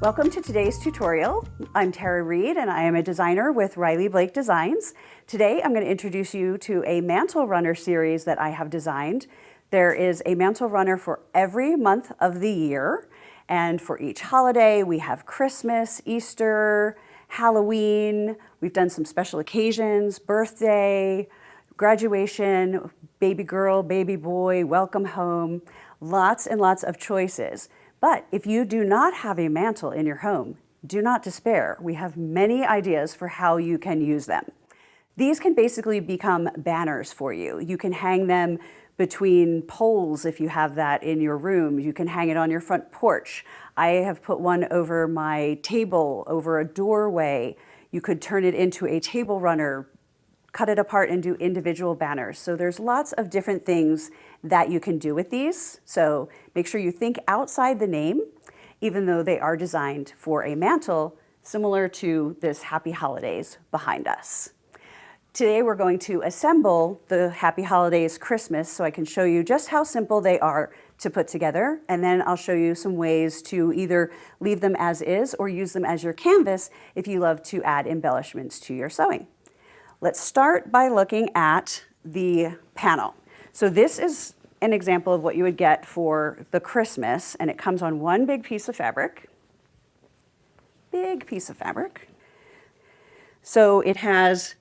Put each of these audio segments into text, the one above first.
Welcome to today's tutorial. I'm Tara Reed and I am a designer with Riley Blake Designs. Today I'm going to introduce you to a mantle runner series that I have designed. There is a mantle runner for every month of the year, and for each holiday we have Christmas, Easter, Halloween. We've done some special occasions, birthday, graduation, baby girl, baby boy, welcome home, lots and lots of choices. But if you do not have a mantle in your home, do not despair. We have many ideas for how you can use them. These can basically become banners for you. You can hang them between poles if you have that in your room. You can hang it on your front porch. I have put one over my table, over a doorway. You could turn it into a table runner, cut it apart and do individual banners. So there's lots of different things that you can do with these. So make sure you think outside the name, even though they are designed for a mantle, similar to this Happy Holidays behind us. Today we're going to assemble the Happy Holidays Christmas so I can show you just how simple they are to put together, and then I'll show you some ways to either leave them as is or use them as your canvas if you love to add embellishments to your sewing. Let's start by looking at the panel. So this is an example of what you would get for the Christmas, and it comes on one big piece of fabric. Big piece of fabric. So it has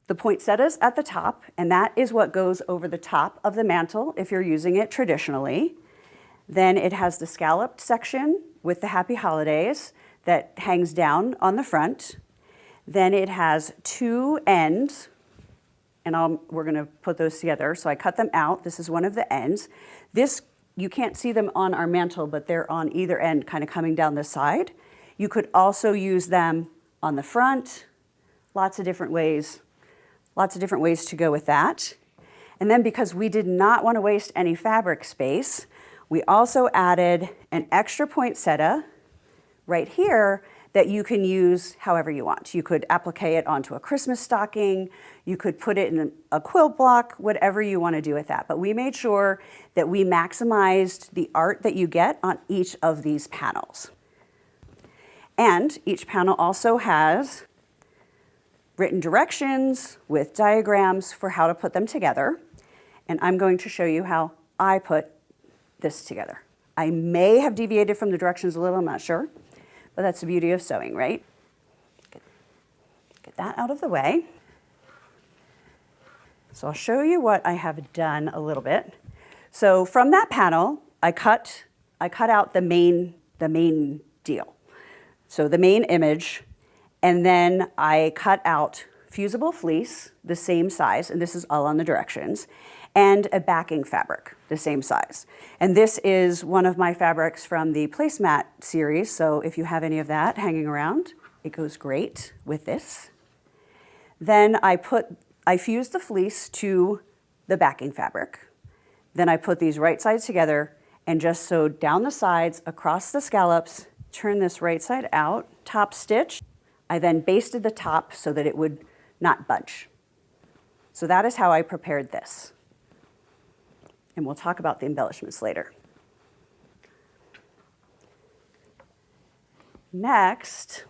the poinsettias at the top, and that is what goes over the top of the mantle if you're using it traditionally. Then it has the scalloped section with the Happy Holidays that hangs down on the front. Then it has two ends, and we're going to put those together. So I cut them out. This is one of the ends. This, you can't see them on our mantle, but they're on either end, kind of coming down the side. You could also use them on the front. Lots of different ways to go with that. And then because we did not want to waste any fabric space, we also added an extra poinsettia right here that you can use however you want. You could applique it onto a Christmas stocking, you could put it in a quilt block, whatever you want to do with that. But we made sure that we maximized the art that you get on each of these panels. And each panel also has written directions with diagrams for how to put them together. And I'm going to show you how I put this together. I may have deviated from the directions a little, I'm not sure. But that's the beauty of sewing, right? Get that out of the way. So I'll show you what I have done a little bit. So from that panel, I cut out the main deal. So the main image, and then I cut out fusible fleece, the same size, and this is all on the directions, and a backing fabric, the same size. And this is one of my fabrics from the placemat series, so if you have any of that hanging around, it goes great with this. Then I fused the fleece to the backing fabric. Then I put these right sides together and just sewed down the sides across the scallops, turn this right side out, top stitch. I then basted the top so that it would not budge. So that is how I prepared this. And we'll talk about the embellishments later. Next,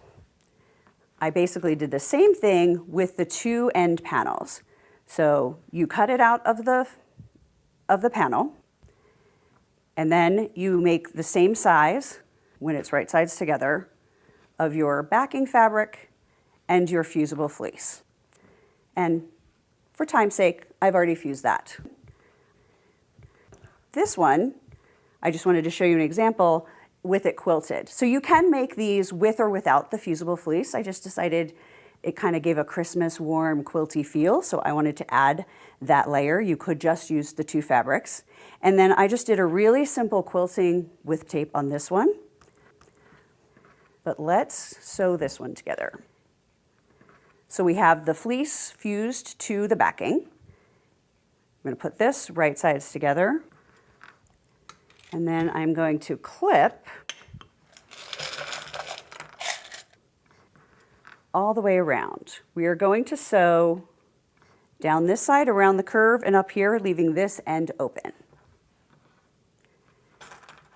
I basically did the same thing with the two end panels. So you cut it out of the panel, and then you make the same size, when it's right sides together, of your backing fabric and your fusible fleece. And for time's sake, I've already fused that. This one, I just wanted to show you an example with it quilted. So you can make these with or without the fusible fleece. I just decided it kind of gave a Christmas warm quilty feel, so I wanted to add that layer. You could just use the two fabrics. And then I just did a really simple quilting with tape on this one. But let's sew this one together. So we have the fleece fused to the backing. I'm going to put this right sides together. And then I'm going to clip all the way around. We are going to sew down this side around the curve and up here, leaving this end open.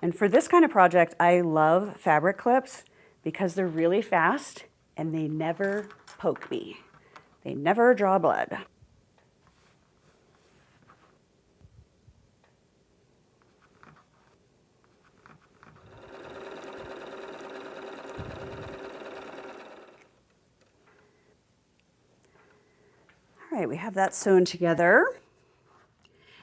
And for this kind of project, I love fabric clips because they're really fast and they never poke me. They never draw blood. All right, we have that sewn together.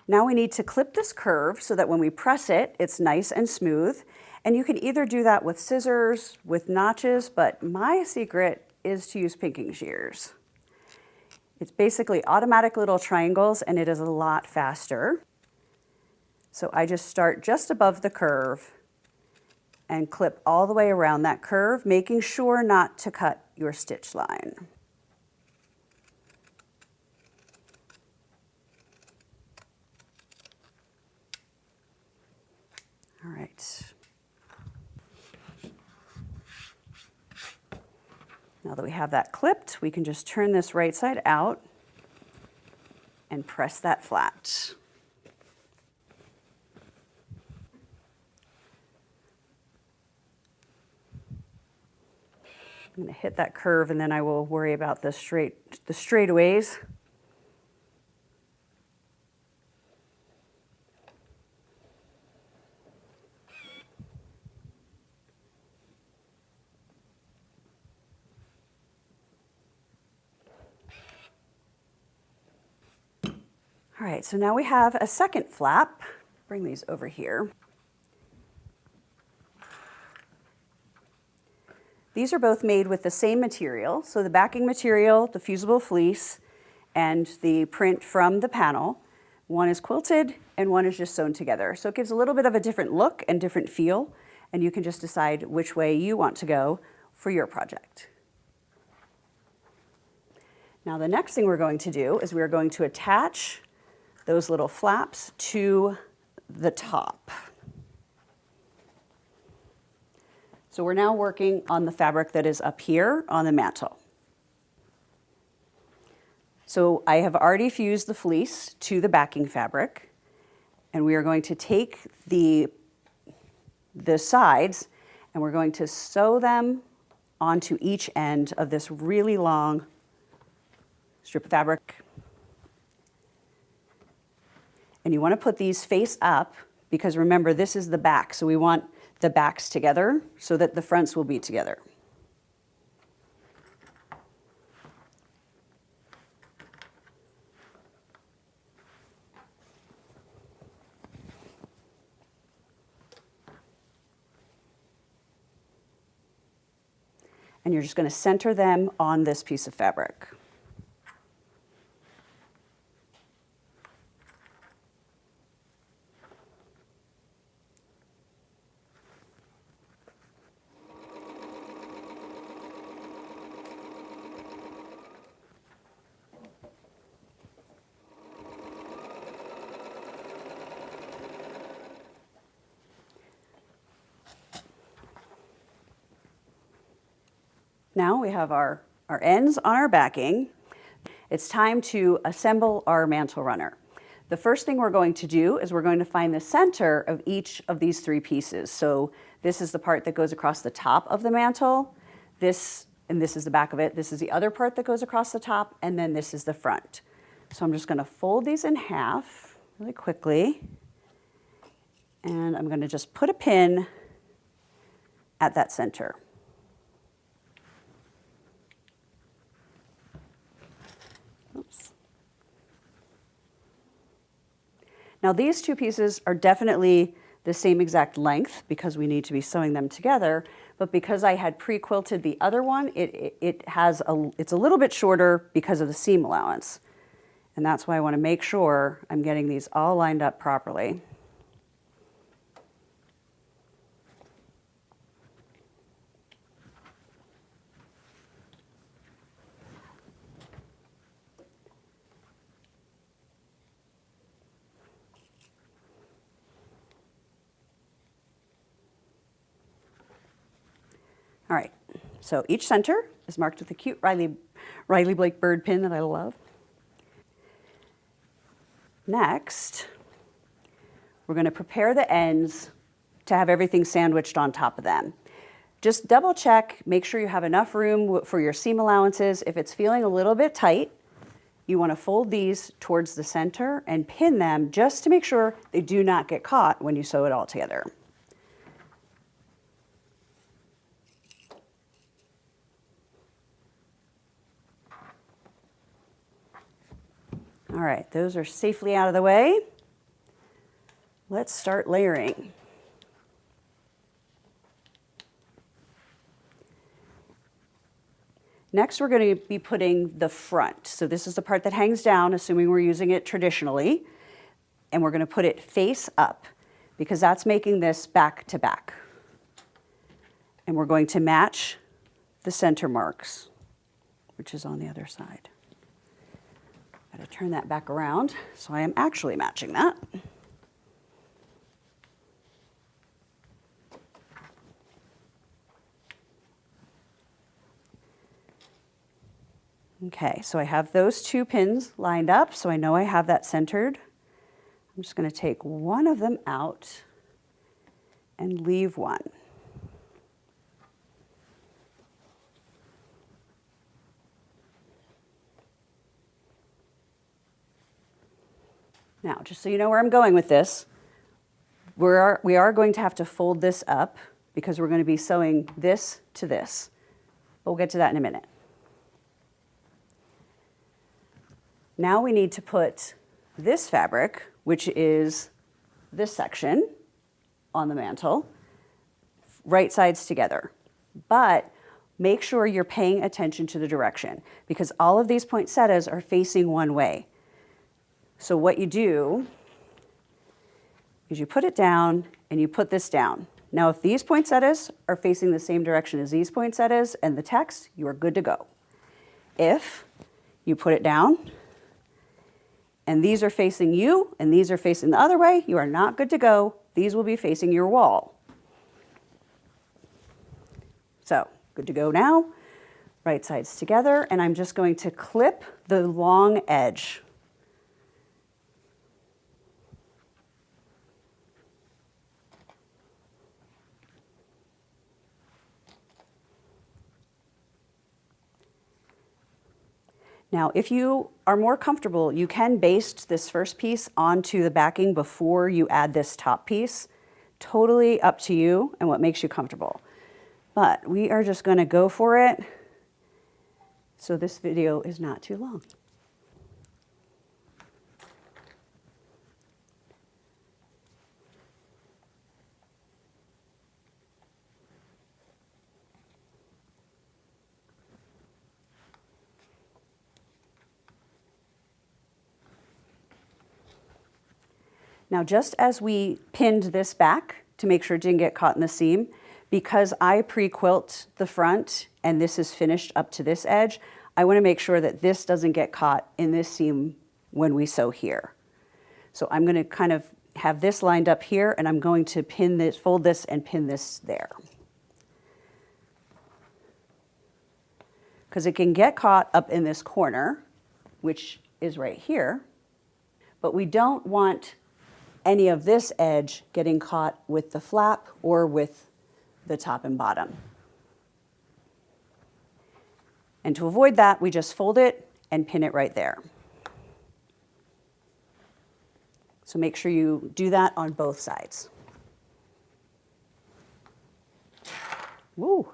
Now we need to clip this curve so that when we press it, it's nice and smooth. And you can either do that with scissors, with notches, but my secret is to use pinking shears. It's basically automatic little triangles and it is a lot faster. So I just start just above the curve and clip all the way around that curve, making sure not to cut your stitch line. All right. Now that we have that clipped, we can just turn this right side out and press that flat. I'm going to hit that curve and then I will worry about the straightaways. All right, so now we have a second flap. Bring these over here. These are both made with the same material. So the backing material, the fusible fleece, and the print from the panel. One is quilted and one is just sewn together. So it gives a little bit of a different look and different feel, and you can just decide which way you want to go for your project. Now the next thing we're going to do is we're going to attach those little flaps to the top. So we're now working on the fabric that is up here on the mantel. So I have already fused the fleece to the backing fabric, and we are going to take the sides and we're going to sew them onto each end of this really long strip of fabric. And you want to put these face up because remember, this is the back. So we want the backs together so that the fronts will be together. And you're just going to center them on this piece of fabric. Now we have our ends on our backing. It's time to assemble our mantel runner. The first thing we're going to do is we're going to find the center of each of these three pieces. So this is the part that goes across the top of the mantel. This is the back of it. This is the other part that goes across the top, and then this is the front. So I'm just going to fold these in half really quickly, and I'm going to just put a pin at that center. Oops. Now these two pieces are definitely the same exact length because we need to be sewing them together, but because I had pre-quilted the other one, it's a little bit shorter because of the seam allowance. And that's why I want to make sure I'm getting these all lined up properly. All right, so each center is marked with a cute Riley Blake bird pin that I love. Next, we're going to prepare the ends to have everything sandwiched on top of them. Just double check, make sure you have enough room for your seam allowances. If it's feeling a little bit tight, you want to fold these towards the center and pin them just to make sure they do not get caught when you sew it all together. All right, those are safely out of the way. Let's start layering. Next, we're going to be putting the front. So this is the part that hangs down, assuming we're using it traditionally. And we're going to put it face up because that's making this back to back. And we're going to match the center marks, which is on the other side. Got to turn that back around so I am actually matching that. Okay, so I have those two pins lined up, so I know I have that centered. I'm just going to take one of them out and leave one. Now, just so you know where I'm going with this, we are going to have to fold this up because we're going to be sewing this to this. But we'll get to that in a minute. Now we need to put this fabric, which is this section on the mantle, right sides together. But make sure you're paying attention to the direction because all of these poinsettias are facing one way. So what you do is you put it down and you put this down. Now, if these poinsettias are facing the same direction as these poinsettias and the text, you are good to go. If you put it down and these are facing you and these are facing the other way, you are not good to go. These will be facing your wall. So, good to go now. Right sides together, and I'm just going to clip the long edge. Now, if you are more comfortable, you can baste this first piece onto the backing before you add this top piece. Totally up to you and what makes you comfortable. But we are just going to go for it so this video is not too long. Now, just as we pinned this back to make sure it didn't get caught in the seam, because I pre-quilt the front and this is finished up to this edge, I want to make sure that this doesn't get caught in this seam when we sew here. So I'm going to kind of have this lined up here and I'm going to pin this, fold this and pin this there. Because it can get caught up in this corner, which is right here, but we don't want any of this edge getting caught with the flap or with the top and bottom. And to avoid that, we just fold it and pin it right there. So make sure you do that on both sides. Woo!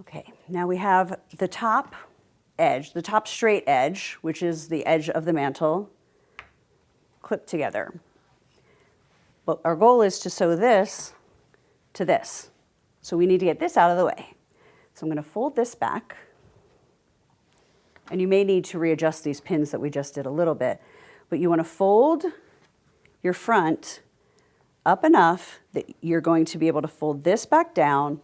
Okay, now we have the top edge, the top straight edge, which is the edge of the mantle, clipped together. But our goal is to sew this to this. So we need to get this out of the way. So I'm going to fold this back. And you may need to readjust these pins that we just did a little bit. But you want to fold your front up enough that you're going to be able to fold this back down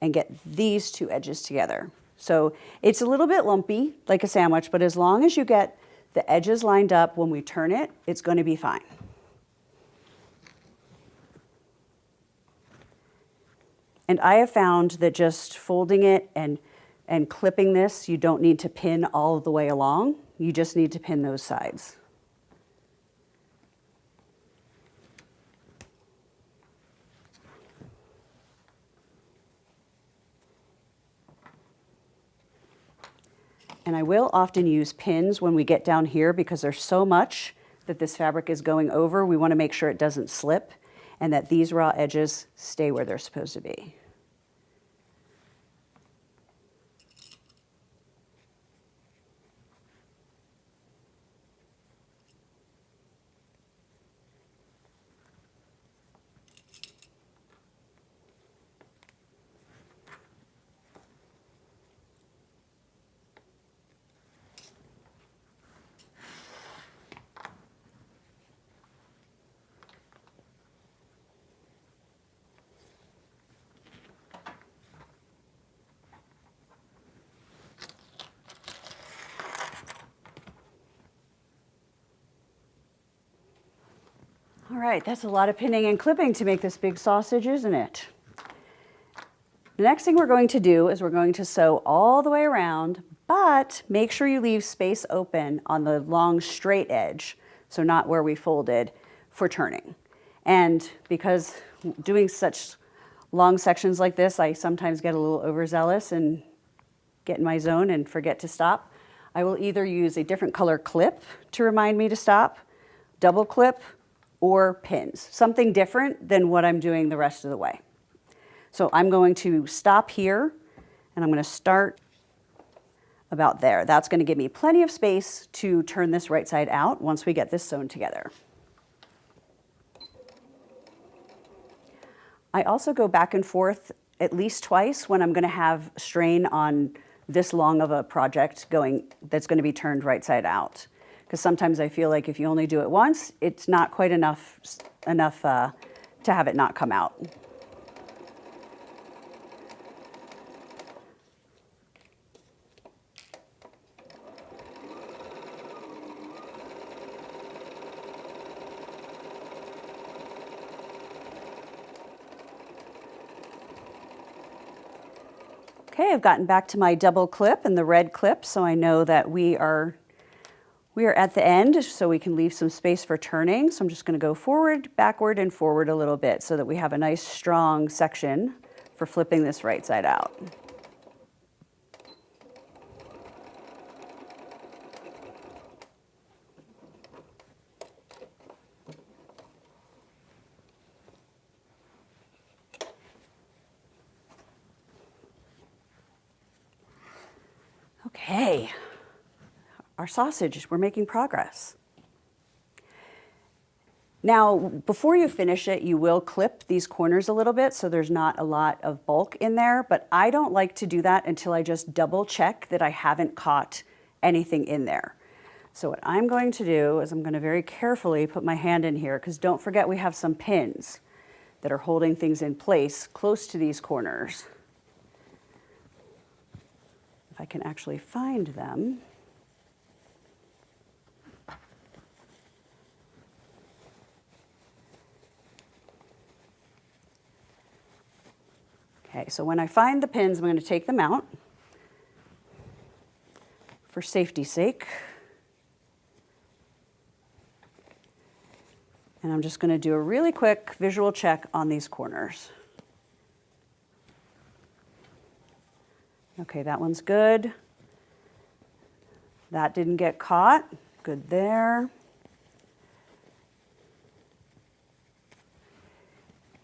and get these two edges together. So it's a little bit lumpy, like a sandwich, but as long as you get the edges lined up when we turn it, it's going to be fine. And I have found that just folding it and clipping this, you don't need to pin all the way along. You just need to pin those sides. And I will often use pins when we get down here because there's so much that this fabric is going over. We want to make sure it doesn't slip and that these raw edges stay where they're supposed to be. All right, that's a lot of pinning and clipping to make this big sausage, isn't it? The next thing we're going to do is we're going to sew all the way around, but make sure you leave space open on the long straight edge, so not where we folded, for turning. And because doing such long sections like this, I sometimes get a little overzealous and get in my zone and forget to stop. I will either use a different color clip to remind me to stop, double clip, or pins, something different than what I'm doing the rest of the way. So I'm going to stop here and I'm going to start about there. That's going to give me plenty of space to turn this right side out once we get this sewn together. I also go back and forth at least twice when I'm going to have strain on this long of a project that's going to be turned right side out. Because sometimes I feel like if you only do it once, it's not quite enough to have it not come out. Okay, I've gotten back to my double clip and the red clip, so I know that we are at the end, so we can leave some space for turning. So I'm just going to go forward, backward, and forward a little bit so that we have a nice strong section for flipping this right side out. Okay. Our sausage, we're making progress. Now, before you finish it, you will clip these corners a little bit so there's not a lot of bulk in there, but I don't like to do that until I just double check that I haven't caught anything in there. So what I'm going to do is I'm going to very carefully put my hand in here, because don't forget we have some pins that are holding things in place close to these corners. If I can actually find them. Okay, so when I find the pins, I'm going to take them out for safety's sake. And I'm just going to do a really quick visual check on these corners. Okay, that one's good. That didn't get caught. Good there.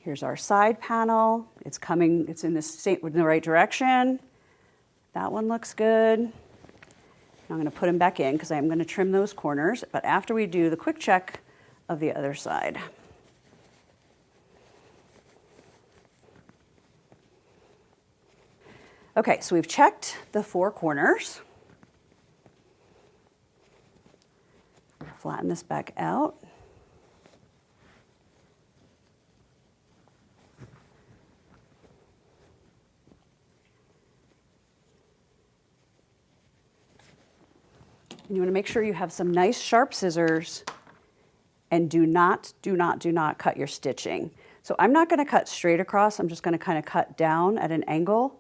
Here's our side panel. It's in the right direction. That one looks good. I'm going to put them back in because I'm going to trim those corners, but after we do the quick check of the other side. Okay, so we've checked the four corners. Flatten this back out. And you want to make sure you have some nice sharp scissors, and do not cut your stitching. So I'm not going to cut straight across. I'm just going to kind of cut down at an angle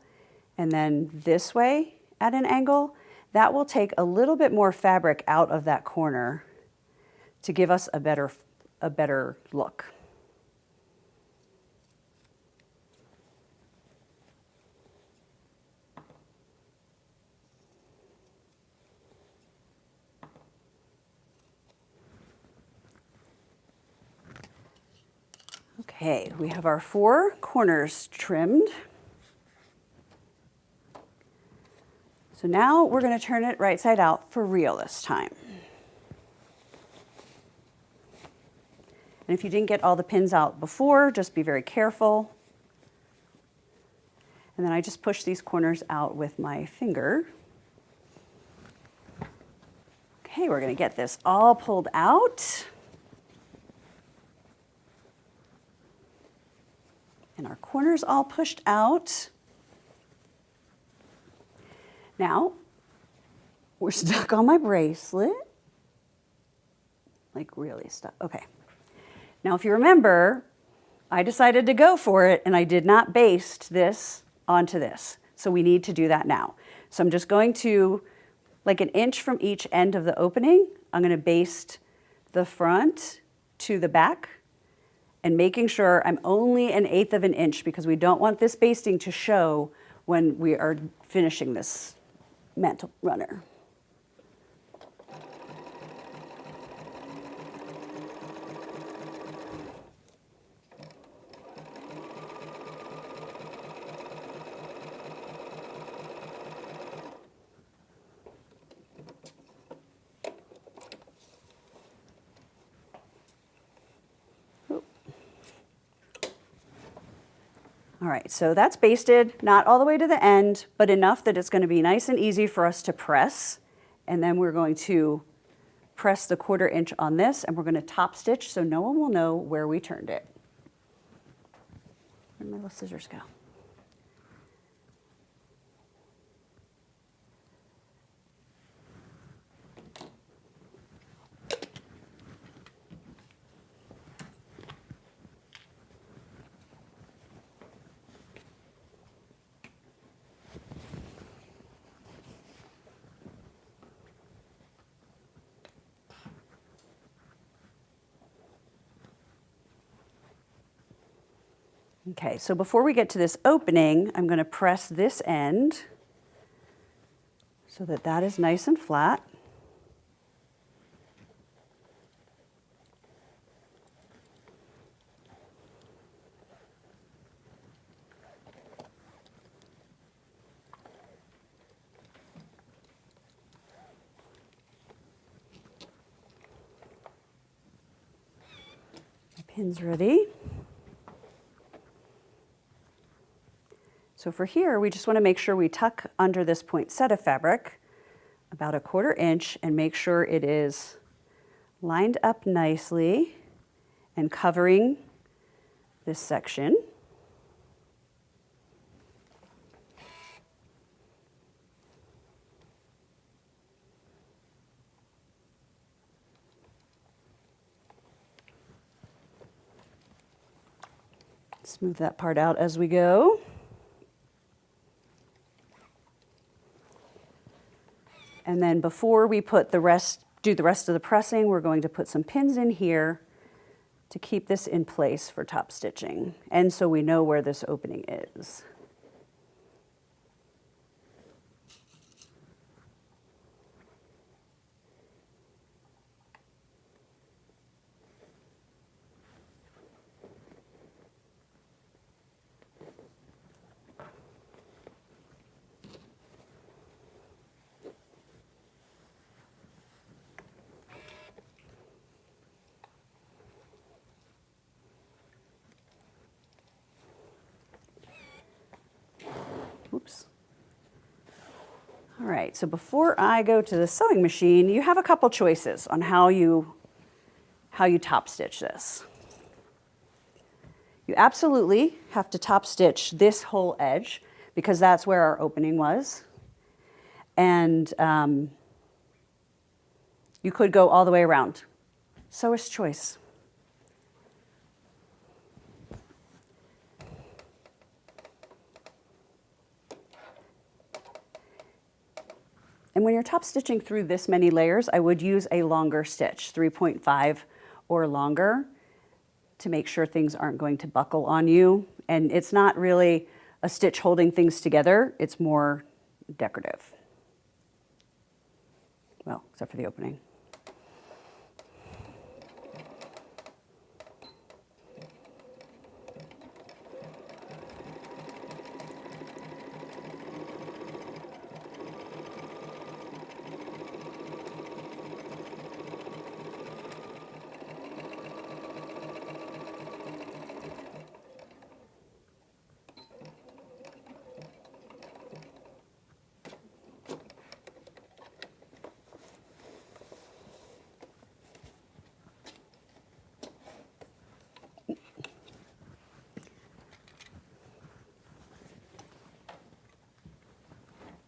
and then this way at an angle. That will take a little bit more fabric out of that corner to give us a better look. Okay, we have our 4 corners trimmed. So now we're going to turn it right side out for real this time. And if you didn't get all the pins out before, just be very careful. And then I just push these corners out with my finger. Okay, we're going to get this all pulled out. And our corners all pushed out. Now, we're stuck on my bracelet. Like really stuck. Okay. Now, if you remember, I decided to go for it and I did not baste this onto this. So we need to do that now. So I'm just going to, like an inch from each end of the opening, I'm going to baste the front to the back and making sure I'm only 1/8 of an inch because we don't want this basting to show when we are finishing this mantle runner. All right, so that's basted, not all the way to the end, but enough that it's going to be nice and easy for us to press. And then we're going to press the 1/4 inch on this, and we're going to top stitch so no one will know where we turned it. Where'd my little scissors go? Okay, so before we get to this opening, I'm going to press this end so that that is nice and flat. My pin's ready. So for here, we just want to make sure we tuck under this poinsettia fabric about 1/4 inch and make sure it is lined up nicely and covering this section. Smooth that part out as we go. And then before we put do the rest of the pressing, we're going to put some pins in here to keep this in place for top stitching. And so we know where this opening is. Oops. All right, so before I go to the sewing machine, you have a couple choices on how you top stitch this. You absolutely have to top stitch this whole edge because that's where our opening was. And you could go all the way around. Sewer's choice. And when you're top stitching through this many layers, I would use a longer stitch, 3.5 or longer, to make sure things aren't going to buckle on you. And it's not really a stitch holding things together, it's more decorative. Well, except for the opening.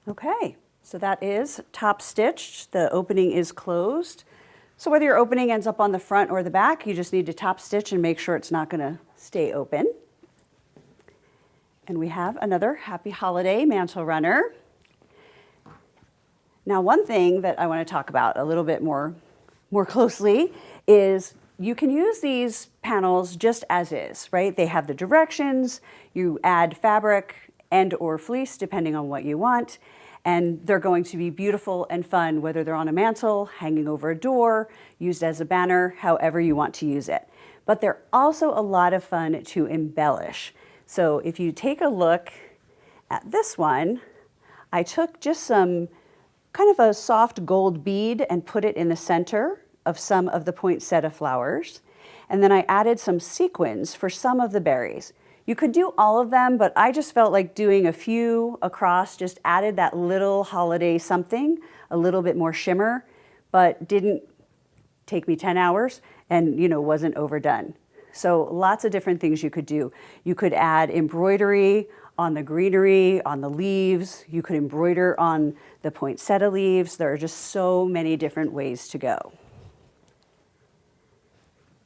Okay, so that is top stitched. The opening is closed. So whether your opening ends up on the front or the back, you just need to top stitch and make sure it's not going to stay open. And we have another Happy Holiday mantle runner. Now, one thing that I want to talk about a little bit more closely is you can use these panels just as is, right? They have the directions, you add fabric and or fleece depending on what you want, and they're going to be beautiful and fun whether they're on a mantle, hanging over a door, used as a banner, however you want to use it. But they're also a lot of fun to embellish. So if you take a look at this one, I took just some kind of a soft gold bead and put it in the center of some of the poinsettia flowers. And then I added some sequins for some of the berries. You could do all of them, but I just felt like doing a few across, just added that little holiday something, a little bit more shimmer, but didn't take me 10 hours and, you know, wasn't overdone. So lots of different things you could do. You could add embroidery on the greenery, on the leaves. You could embroider on the poinsettia leaves. There are just so many different ways to go.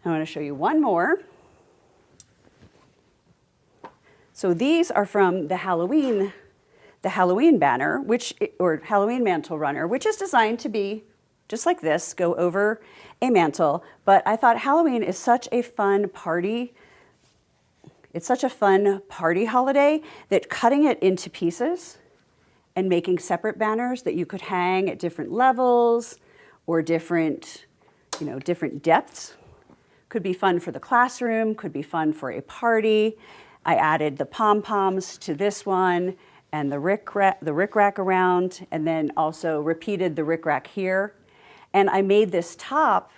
I want to show you one more. So these are from the Halloween banner, or Halloween mantle runner, which is designed to be just like this, go over a mantle. But I thought Halloween is such a fun party. It's such a fun party holiday that cutting it into pieces and making separate banners that you could hang at different levels or different depths could be fun for the classroom, could be fun for a party. I added the pom-poms to this one and the rickrack around, and then also repeated the rickrack here. And I made this top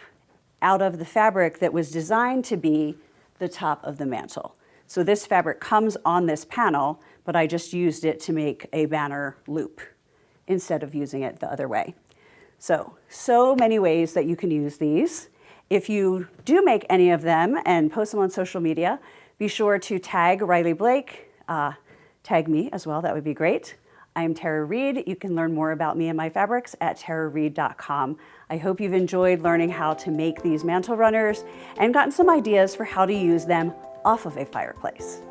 out of the fabric that was designed to be the top of the mantle. So this fabric comes on this panel, but I just used it to make a banner loop instead of using it the other way. So many ways that you can use these. If you do make any of them and post them on social media, be sure to tag Riley Blake, tag me as well, that would be great. I'm Tara Reed. You can learn more about me and my fabrics at tarareed.com. I hope you've enjoyed learning how to make these mantle runners and gotten some ideas for how to use them off of a fireplace.